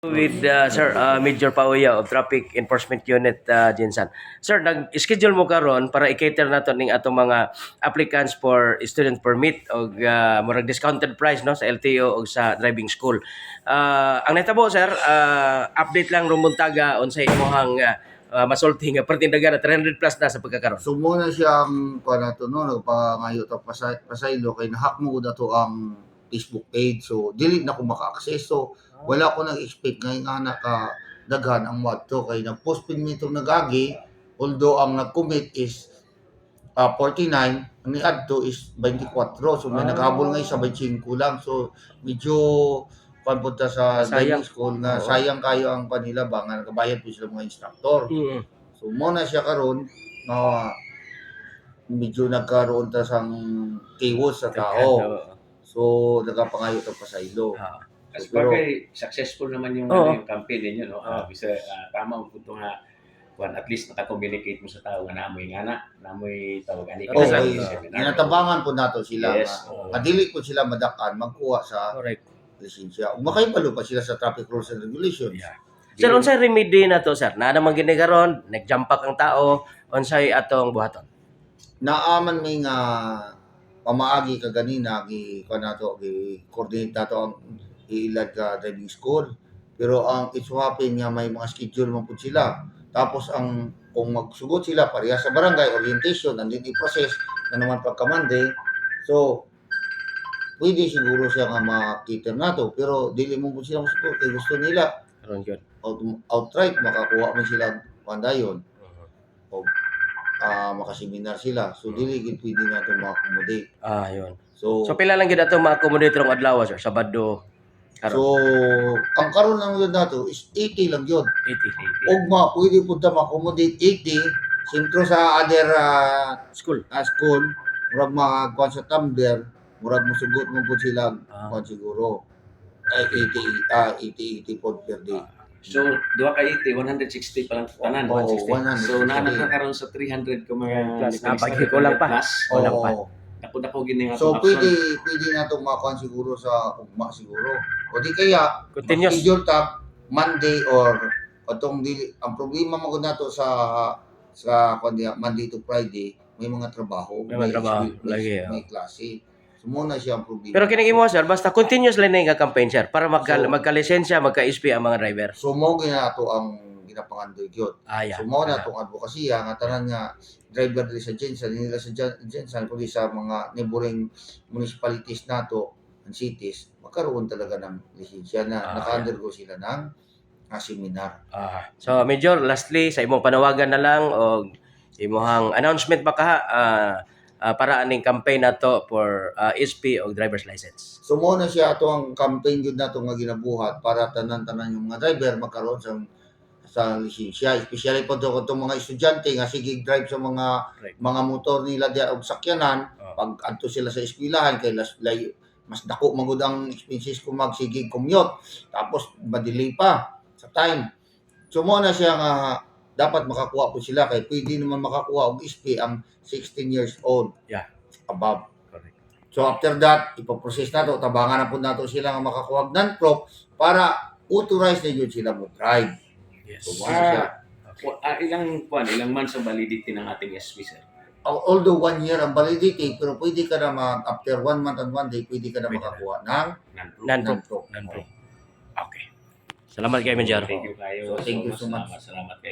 With Sir Major Pauya of Traffic Enforcement Unit Jinsan. Sir, nag-schedule mo karon para i-cater nato ning atong mga applicants for student permit o murag discounted price no sa LTO o sa driving school. Ang natabo sir, update lang rumuntaga unsay imong masulti nga pertindagan na 300 plus na sa pagkakaroon. So muna siyang panato no nagpangayo ta pasaylo kay nahack mo dato ang Facebook page. So dili na ko maka-access. So wala ko nag-expect nga nga ka daghan ang wadto kay nag-post pin mi itong nagagi, although ang nag-commit is 49, ang ni-adto is 24. So may naghabol nga sa 25 lang. So medyo panpunta sa driving school na sayang kayo ang kanila ba nga nagabayad po sila mga instructor. So mo na siya karon na medyo nagkaroon ta sang chaos sa tao. So nagapangayo ta pasaylo. As bagay, successful naman yung, yung campaign ninyo, no? Bisa, tama ang punto nga, at least naka-communicate mo sa tao nga namoy tawag ani. Ginatabangan po nato sila. Yes. Madili po sila madakan, magkuha sa lisensya. Makahibalo pa sila sa traffic rules and regulations. Yeah. Sir, unsay remedy na to, sir? Na naman gini karon, nag-jump ang tao, unsay atong buhaton? Naaman may nga pamaagi ka ganina, coordinate nato ang ilad ka driving school. Pero ang it's happen nga may mga schedule man po sila. Tapos kung magsugod sila pareha sa barangay orientation, nandun i-process na naman pagka Monday. So pwede siguro siya nga makita nato, pero dili mo po sila masugot kay gusto nila. Outright makakuha mo sila pandayon. O makaseminar sila. So dili gid pwede nato ma-accommodate. Yun. So pila lang gid ato ma-accommodate rong adlaw, sir? Sabado. So, ang karon lang yun nato is 80 lang yun. 80. Ugma, pwede po ta ma-accommodate 80. Sintro sa other school, murag makakuha sa tumbler, murag masugot mo po sila, kuha siguro. 80 po per day. So, duha ka 80, 160 pa lang tanan. 160. So, nakakaroon sa 300 ko mga plus. Kulang pa. Kulang pa. Ako gini nga. So pwede na itong makuha siguro sa ugma siguro. O di kaya continuous schedule ta Monday or ang problema mo nato sa Monday to Friday may mga trabaho, may klase. So muna siya ang problema. Pero kining imo sir, basta continuous lang nga campaign sir para magka-lisensya, magka-SP ang mga driver. So mo ginato ang ginapangandoy gyud. Yeah. So mo na itong advokasya nga tanan nga driver dili sa Jensen, nila sa Jensen kundi sa mga neighboring municipalities nato and cities, magkaroon talaga ng lisensya na naka-undergo sila ng seminar. So Major, lastly sa imong panawagan na lang o imong announcement ba ka para aning campaign nato for SP o driver's license. So mo na siya ato ang campaign gyud nato nga ginabuhat para tanan-tanan yung mga driver magkaroon sa lisensya, especially po itong mga estudyante nga sige drive sa mga motor nila diya og sakyanan pag adto sila sa eskwelahan kay mas dako magud ang expenses kung magsige commute tapos madelay pa sa time. So mo na siya nga dapat makakuha po sila kay pwede naman makakuha og SP ang 16 years old above. Correct. So after that ipoprocess nato, tabangan na po nato sila nga makakuha og non-prop para authorize na yun sila mo drive. Yes. So, ilang months ang validity ng ating SP, sir? Although 1 year ang validity, pero pwede ka na after 1 month and 1 day, pwede ka na makakuha ng non-prop. Okay. Salamat kayo, Major. Thank you kayo. So, thank you so much. Salamat kayo.